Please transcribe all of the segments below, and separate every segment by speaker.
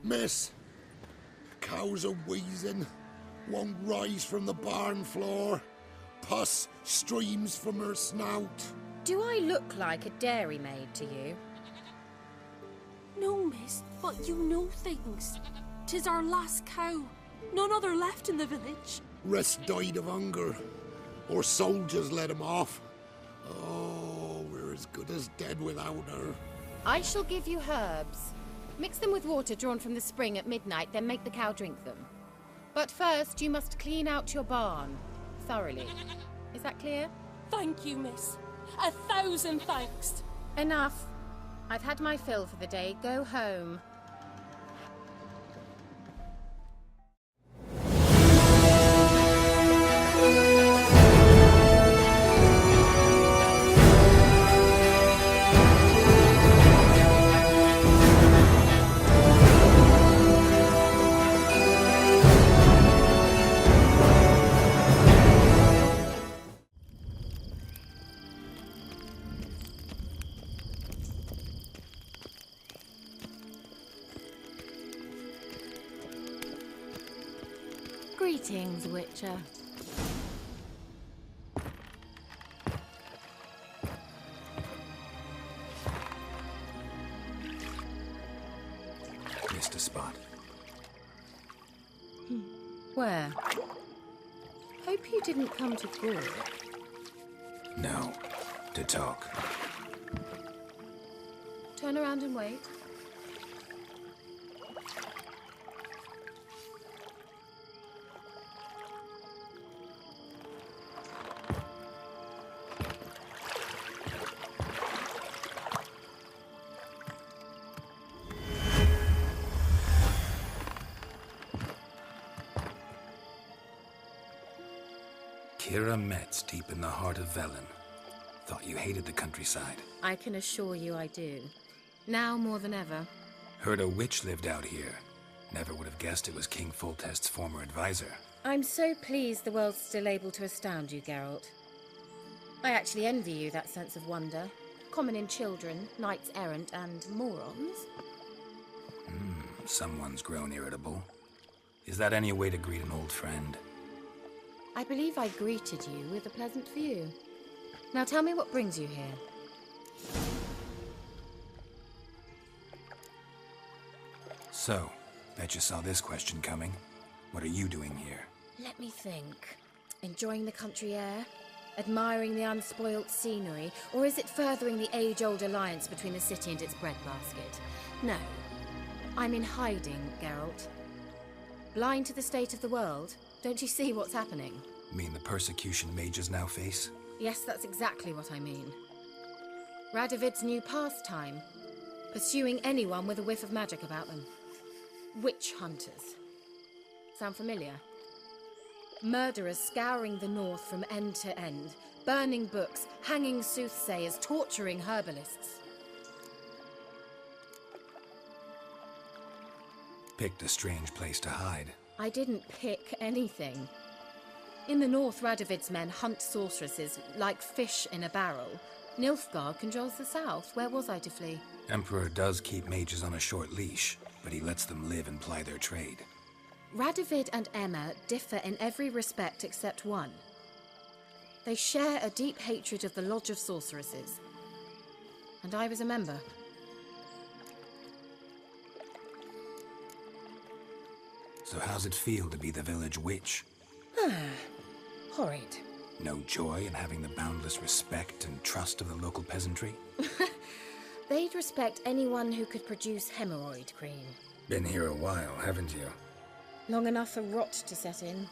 Speaker 1: Miss, cows are wheezing, won't rise from the barn floor. Pus streams from her snout.
Speaker 2: Do I look like a dairymaid to you?
Speaker 3: No, miss, but you know things. 'Tis our last cow. None other left in the village.
Speaker 1: Rest died of hunger, or soldiers let him off. Oh, we're as good as dead without her.
Speaker 2: I shall give you herbs. Mix them with water drawn from the spring at midnight, then make the cow drink them. But first, you must clean out your barn. Thoroughly. Is that clear?
Speaker 3: Thank you, miss. 1,000 thanks.
Speaker 2: Enough. I've had my fill for the day. Go home. Greetings, Witcher.
Speaker 4: Missed a spot.
Speaker 2: Where? Hope you didn't come to Geralt.
Speaker 4: No. To talk.
Speaker 2: Turn around and wait.
Speaker 4: Kira Metz, deep in the heart of Velen. Thought you hated the countryside.
Speaker 2: I can assure you I do. Now more than ever.
Speaker 4: Heard a witch lived out here. Never would have guessed it was King Foltest's former advisor.
Speaker 2: I'm so pleased the world's still able to astound you, Geralt. I actually envy you that sense of wonder. Common in children, knights errant, and morons.
Speaker 4: Someone's grown irritable. Is that any way to greet an old friend?
Speaker 2: I believe I greeted you with a pleasant view. Now tell me what brings you here.
Speaker 4: So, bet you saw this question coming. What are you doing here?
Speaker 2: Let me think. Enjoying the country air? Admiring the unspoilt scenery? Or is it furthering the age-old alliance between the city and its breadbasket? No. I'm in hiding, Geralt. Blind to the state of the world? Don't you see what's happening?
Speaker 4: Mean the persecution mages now face?
Speaker 2: Yes, that's exactly what I mean. Radovid's new pastime. Pursuing anyone with a whiff of magic about them. Witch hunters. Sound familiar? Murderers scouring the north from end to end. Burning books, hanging soothsayers, torturing herbalists.
Speaker 4: Picked a strange place to hide.
Speaker 2: I didn't pick anything. In the north, Radovid's men hunt sorceresses like fish in a barrel. Nilfgaard controls the south. Where was I to flee?
Speaker 4: Emperor does keep mages on a short leash, but he lets them live and ply their trade.
Speaker 2: Radovid and Emma differ in every respect except one. They share a deep hatred of the Lodge of Sorceresses. And I was a member.
Speaker 4: So how's it feel to be the village witch?
Speaker 2: Horrid.
Speaker 4: No joy in having the boundless respect and trust of the local peasantry?
Speaker 2: They'd respect anyone who could produce hemorrhoid cream.
Speaker 4: Been here a while, haven't you?
Speaker 2: Long enough for rot to set in.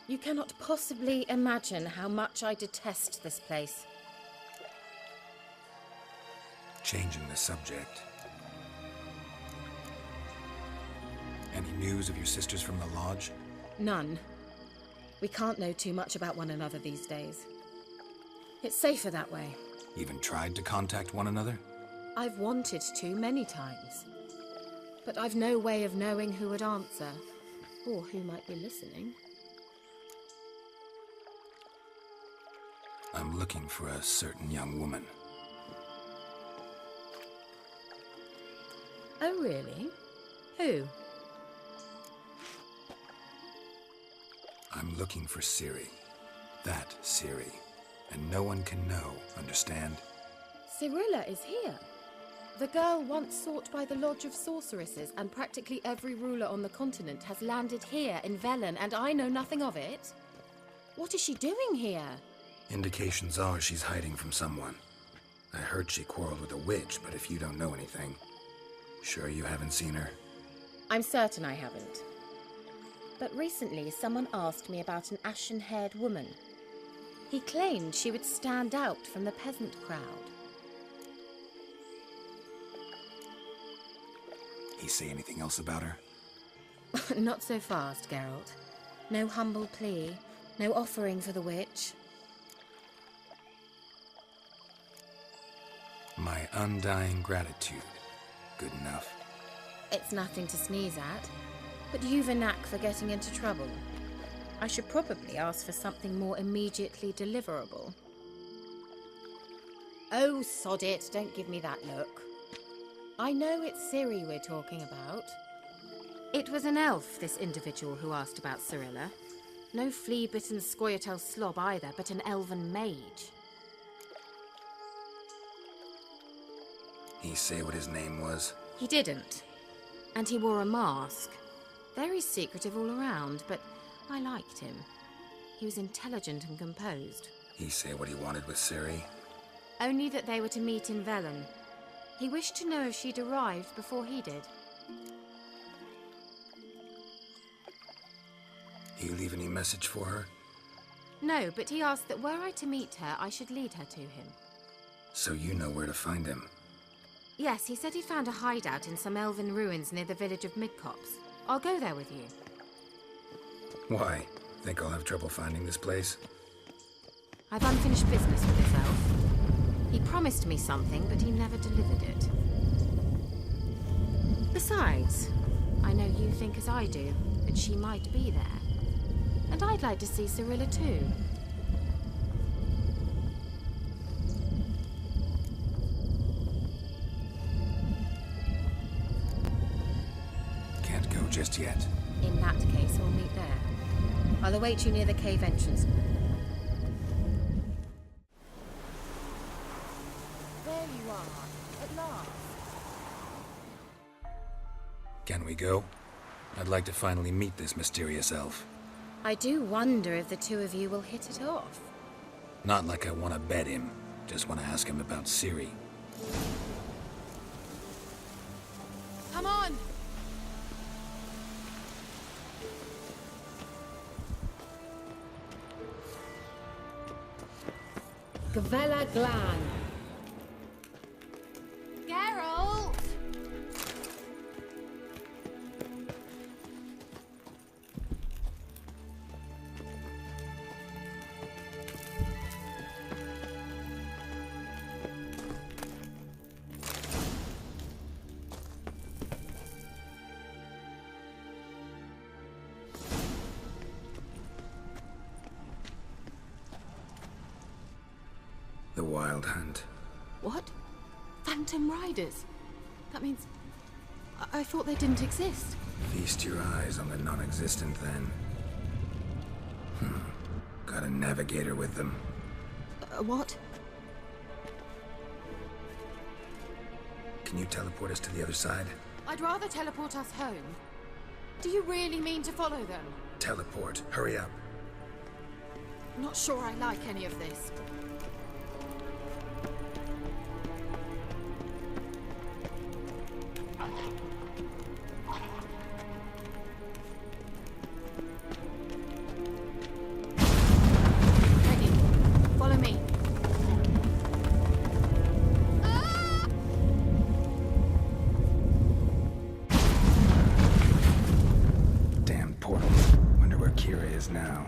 Speaker 2: You cannot possibly imagine how much I detest this place.
Speaker 4: Changing the subject. Any news of your sisters from the lodge?
Speaker 2: None. We can't know too much about one another these days. It's safer that way.
Speaker 4: Even tried to contact one another?
Speaker 2: I've wanted to many times. But I've no way of knowing who would answer, or who might be listening.
Speaker 4: I'm looking for a certain young woman.
Speaker 2: Oh, really? Who?
Speaker 4: I'm looking for Ciri. That Ciri. And no one can know, understand?
Speaker 2: Cirilla is here. The girl once sought by the Lodge of Sorceresses, and practically every ruler on the continent has landed here in Velen, and I know nothing of it. What is she doing here?
Speaker 4: Indications are she's hiding from someone. I heard she quarreled with a witch, but if you don't know anything, sure you haven't seen her?
Speaker 2: I'm certain I haven't. But recently someone asked me about an ashen-haired woman. He claimed she would stand out from the peasant crowd.
Speaker 4: He say anything else about her?
Speaker 2: Not so fast, Geralt. No humble plea, no offering for the witch.
Speaker 4: My undying gratitude. Good enough.
Speaker 2: It's nothing to sneeze at, but you've a knack for getting into trouble. I should probably ask for something more immediately deliverable. Oh, sod it, don't give me that look. I know it's Ciri we're talking about. It was an elf, this individual who asked about Cirilla. No flea-bitten Scoia'tael slob either, but an elven mage.
Speaker 4: He say what his name was?
Speaker 2: He didn't. And he wore a mask. Very secretive all around, but I liked him. He was intelligent and composed.
Speaker 4: He say what he wanted with Ciri?
Speaker 2: Only that they were to meet in Velen. He wished to know if she'd arrived before he did.
Speaker 4: He leave any message for her?
Speaker 2: No, but he asked that were I to meet her, I should lead her to him.
Speaker 4: So you know where to find him?
Speaker 2: Yes, he said he'd found a hideout in some elven ruins near the village of Midcopse. I'll go there with you.
Speaker 4: Why? Think I'll have trouble finding this place?
Speaker 2: I've unfinished business with this elf. He promised me something, but he never delivered it. Besides, I know you think as I do, that she might be there. And I'd like to see Cirilla too.
Speaker 4: Can't go just yet.
Speaker 2: In that case, we'll meet there. I'll await you near the cave entrance. There you are, at last.
Speaker 4: Can we go? I'd like to finally meet this mysterious elf.
Speaker 2: I do wonder if the two of you will hit it off.
Speaker 4: Not like I want to bet him. Just want to ask him about Ciri.
Speaker 2: Come on! Gavella Glan. Geralt!
Speaker 4: The Wild Hunt.
Speaker 3: What? Phantom Riders? That means... I thought they didn't exist.
Speaker 4: Feast your eyes on the non-existent then. Got a navigator with them.
Speaker 3: What?
Speaker 4: Can you teleport us to the other side?
Speaker 2: I'd rather teleport us home. Do you really mean to follow them?
Speaker 4: Teleport. Hurry up.
Speaker 2: Not sure I like any of this. Ready. Follow me.
Speaker 4: Damn portal. Wonder where Kira is now.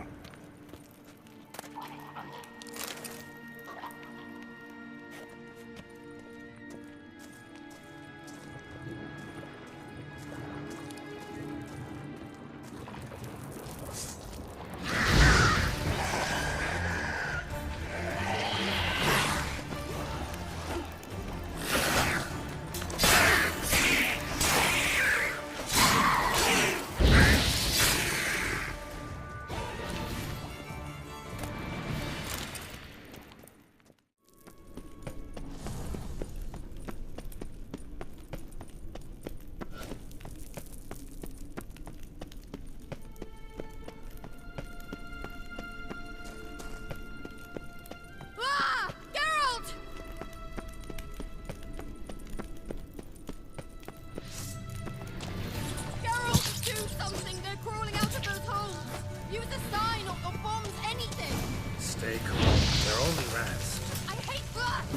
Speaker 4: They're only rats.
Speaker 3: I hate rats!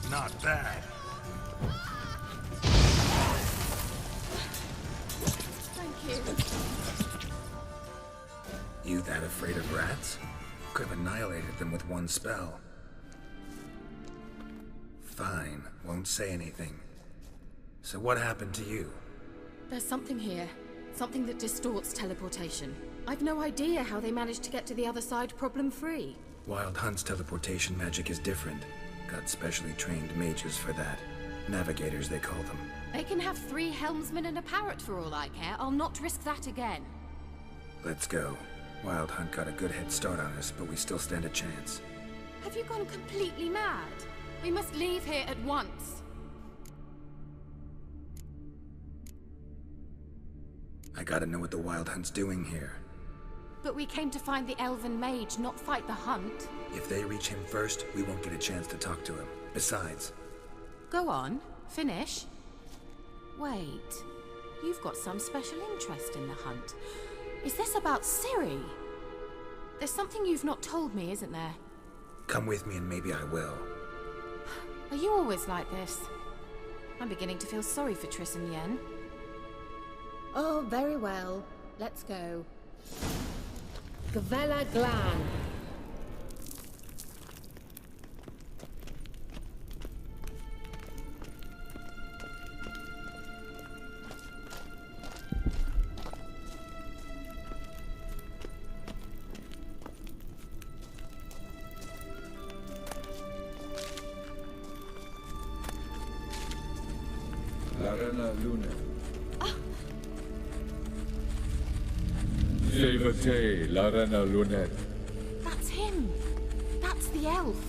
Speaker 4: Not bad.
Speaker 3: Thank you.
Speaker 4: You that afraid of rats? Could have annihilated them with one spell. Fine, won't say anything. So what happened to you?
Speaker 2: There's something here. Something that distorts teleportation. I've no idea how they managed to get to the other side problem-free.
Speaker 4: Wild Hunt's teleportation magic is different. Got specially trained mages for that. Navigators, they call them.
Speaker 3: They can have 3 helmsmen and a parrot for all I care. I'll not risk that again.
Speaker 4: Let's go. Wild Hunt got a good head start on us, but we still stand a chance.
Speaker 3: Have you gone completely mad? We must leave here at once.
Speaker 4: I gotta know what the Wild Hunt's doing here.
Speaker 3: But we came to find the elven mage, not fight the hunt.
Speaker 4: If they reach him first, we won't get a chance to talk to him. Besides...
Speaker 2: Go on, finish. Wait, you've got some special interest in the hunt. Is this about Ciri? There's something you've not told me, isn't there?
Speaker 4: Come with me and maybe I will.
Speaker 2: Are you always like this? I'm beginning to feel sorry for Triss and Yen. Oh, very well. Let's go. Gvella Glan.
Speaker 5: Larena Luna. Levate, Larena Lunet.
Speaker 2: That's him. That's the elf.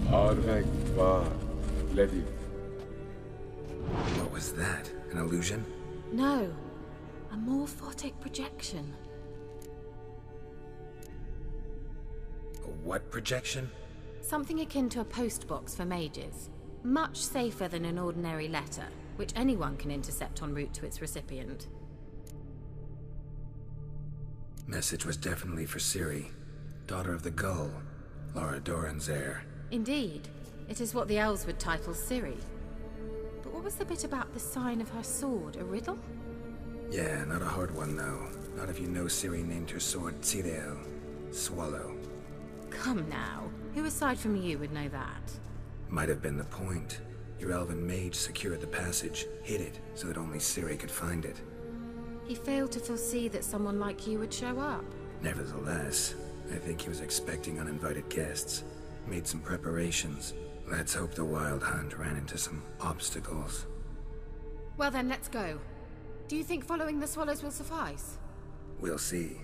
Speaker 5: Arvek va Ledi.
Speaker 4: What was that? An illusion?
Speaker 2: No, a morphotic projection.
Speaker 4: A what projection?
Speaker 2: Something akin to a postbox for mages. Much safer than an ordinary letter, which anyone can intercept en route to its recipient.
Speaker 4: Message was definitely for Ciri, daughter of the Gull, Lara Doran's heir.
Speaker 2: Indeed, it is what the elves would title Ciri. But what was the bit about the sign of her sword, a riddle?
Speaker 4: Yeah, not a hard one though. Not if you know Ciri named her sword Tirel, Swallow.
Speaker 2: Come now, who aside from you would know that?
Speaker 4: Might have been the point. Your elven mage secured the passage, hid it, so that only Ciri could find it.
Speaker 2: He failed to foresee that someone like you would show up.
Speaker 4: Nevertheless, I think he was expecting uninvited guests. Made some preparations. Let's hope the Wild Hunt ran into some obstacles.
Speaker 2: Well then, let's go. Do you think following the swallows will suffice?
Speaker 4: We'll see.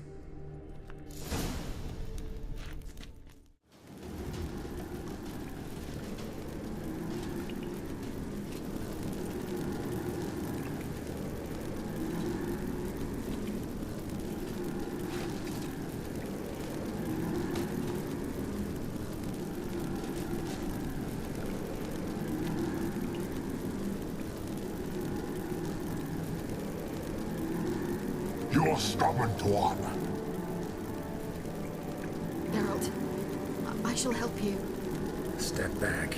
Speaker 1: You're stubborn one.
Speaker 2: Geralt, I shall help you.
Speaker 4: Step back.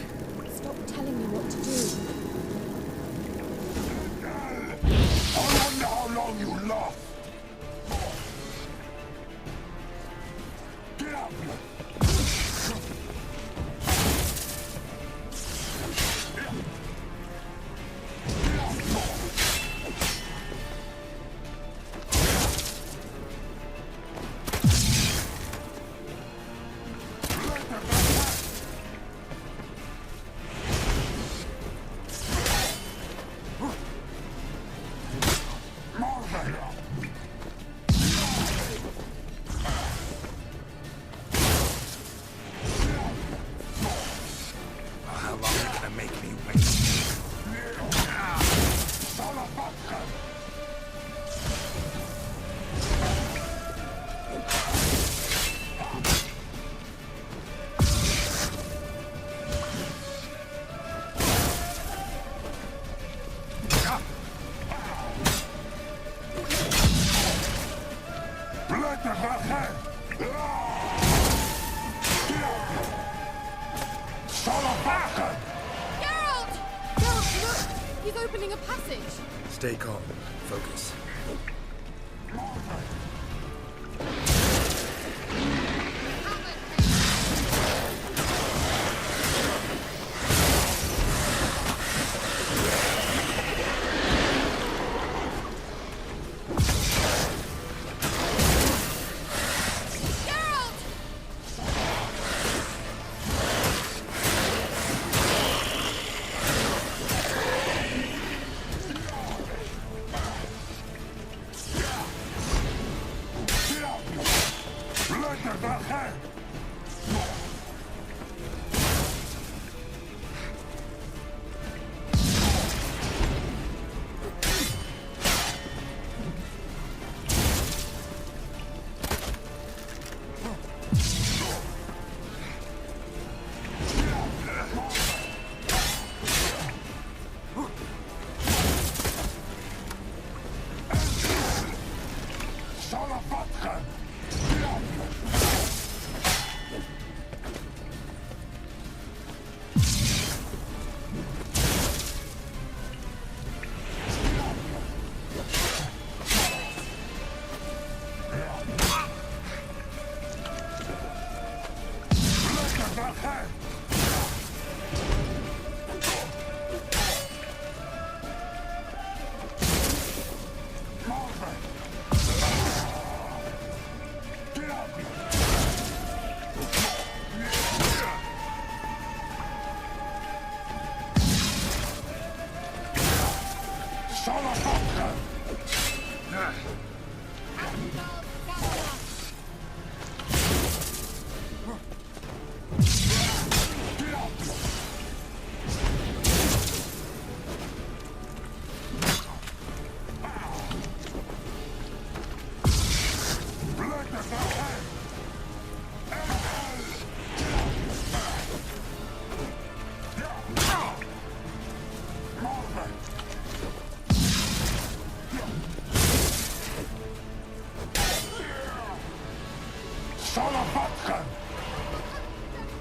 Speaker 2: Stop telling me what to do.
Speaker 1: I wonder how long you last. Get up!
Speaker 2: Geralt! Geralt, look! He's opening a passage.
Speaker 4: Stay calm. Focus.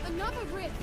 Speaker 2: Another rift.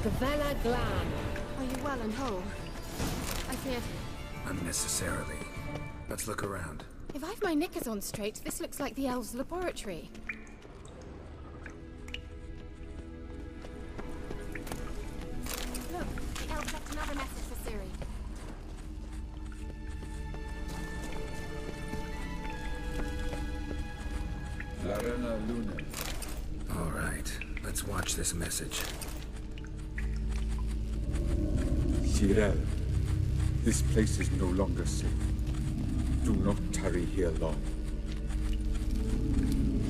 Speaker 3: Gavella Glan. Are you well and whole? I feared.
Speaker 4: Unnecessarily. Let's look around.
Speaker 2: If I've my knickers on straight, this looks like the elves' laboratory. Look, the elves left another message for Ciri.
Speaker 5: Larena Lunet.
Speaker 4: right, let's watch this message.
Speaker 5: Geralt, this place is no longer safe. Do not tarry here long.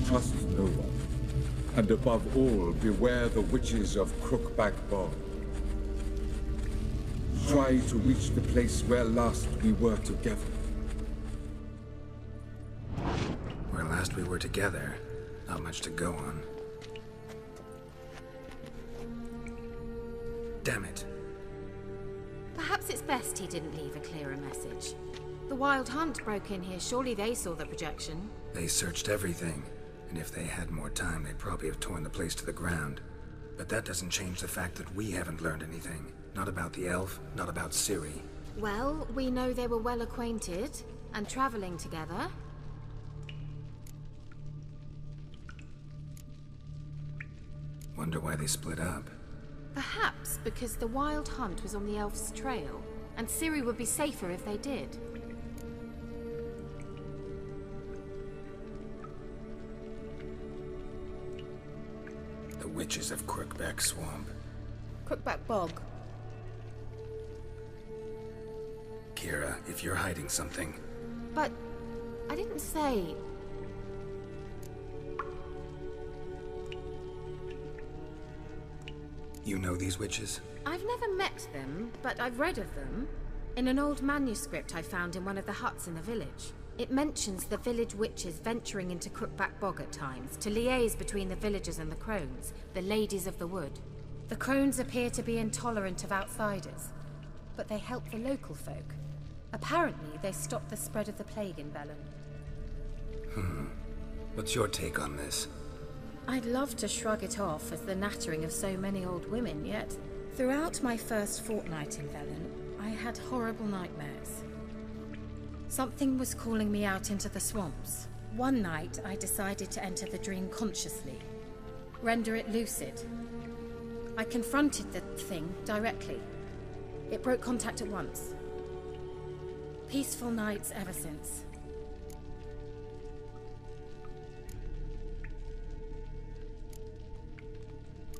Speaker 5: Trust no one. And above all, beware the witches of Crookback Bog. Try to reach the place where last we were together.
Speaker 4: Where last we were together, not much to go on. Damn it.
Speaker 2: Perhaps it's best he didn't leave a clearer message. The Wild Hunt broke in here. Surely they saw the projection.
Speaker 4: They searched everything, and if they had more time, they'd probably have torn the place to the ground. But that doesn't change the fact that we haven't learned anything. Not about the elf, not about Ciri.
Speaker 2: Well, we know they were well acquainted and traveling together.
Speaker 4: Wonder why they split up.
Speaker 2: Perhaps because the Wild Hunt was on the elf's trail, and Ciri would be safer if they did.
Speaker 4: The witches of Crookback Swamp.
Speaker 2: Crookback Bog.
Speaker 4: Kira, if you're hiding something...
Speaker 2: But I didn't say...
Speaker 4: You know these witches?
Speaker 2: I've never met them, but I've read of them. In an old manuscript I found in one of the huts in the village. It mentions the village witches venturing into Crookback Bog at times to liaise between the villagers and the crones, the ladies of the wood. The crones appear to be intolerant of outsiders, but they help the local folk. Apparently, they stopped the spread of the plague in Velen.
Speaker 4: What's your take on this?
Speaker 2: I'd love to shrug it off as the nattering of so many old women, yet throughout my first fortnight in Velen, I had horrible nightmares. Something was calling me out into the swamps. One night, I decided to enter the dream consciously, render it lucid. I confronted the thing directly. It broke contact at once. Peaceful nights ever since.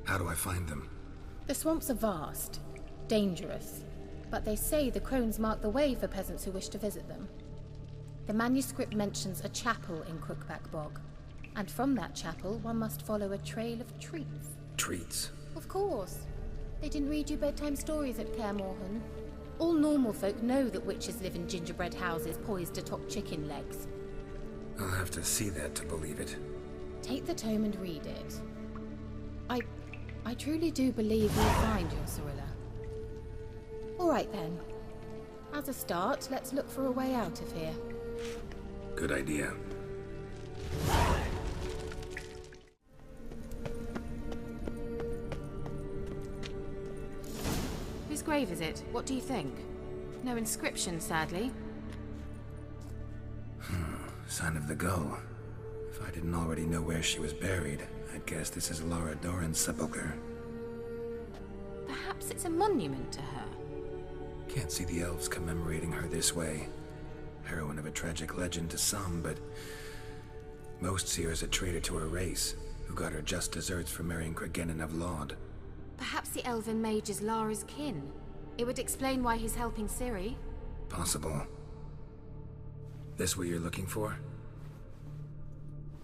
Speaker 4: How do I find them?
Speaker 2: The swamps are vast, dangerous, but they say the crones mark the way for peasants who wish to visit them. The manuscript mentions a chapel in Crookback Bog, and from that chapel one must follow a trail of treats.
Speaker 4: Treats?
Speaker 2: Of course. They didn't read you bedtime stories at Kaer Morhen. All normal folk know that witches live in gingerbread houses poised atop chicken legs.
Speaker 4: I'll have to see that to believe it.
Speaker 2: Take the tome and read it. I truly do believe you'll find your Cirilla. All right then. As a start, let's look for a way out of here.
Speaker 4: Good idea.
Speaker 2: Whose grave is it? What do you think? No inscription, sadly.
Speaker 4: Sign of the gull. If I didn't already know where she was buried, I'd guess this is Lara Doran's sepulcher.
Speaker 2: Perhaps it's a monument to her.
Speaker 4: Can't see the elves commemorating her this way. Heroine of a tragic legend to some, but most see her as a traitor to her race, who got her just deserts for marrying Cregennan of Laud.
Speaker 2: Perhaps the elven mage is Lara's kin. It would explain why he's helping Ciri.
Speaker 4: Possible. This what you're looking for?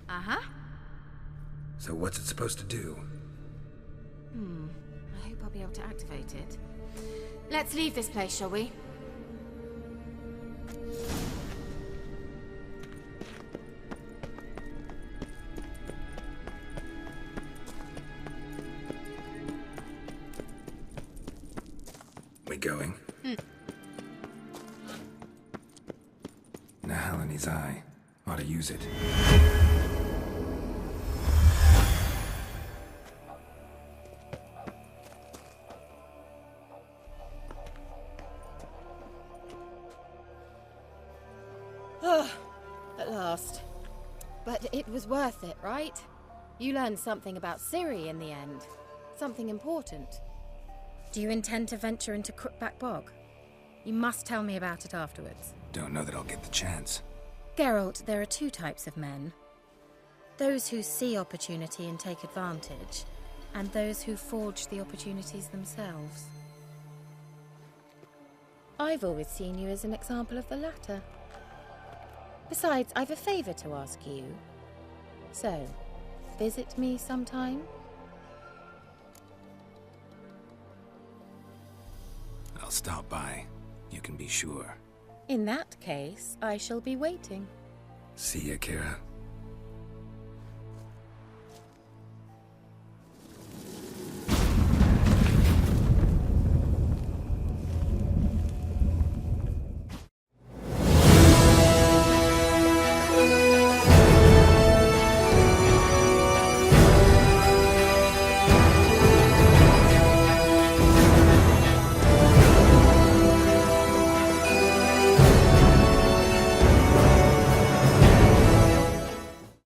Speaker 2: Uh-huh.
Speaker 4: So what's it supposed to do?
Speaker 2: I hope I'll be able to activate it. Let's leave this place, shall we?
Speaker 4: We going? Nahalani's eye. Ought to use it.
Speaker 2: At last. But it was worth it, right? You learned something about Ciri in the end. Something important. Do you intend to venture into Crookback Bog? You must tell me about it afterwards.
Speaker 4: Don't know that I'll get the chance.
Speaker 2: Geralt, there are two types of men. Those who see opportunity and take advantage, and those who forge the opportunities themselves. I've always seen you as an example of the latter. Besides, I've a favor to ask you. So, visit me sometime?
Speaker 4: I'll stop by. You can be sure.
Speaker 2: In that case, I shall be waiting.
Speaker 4: See ya, Kira.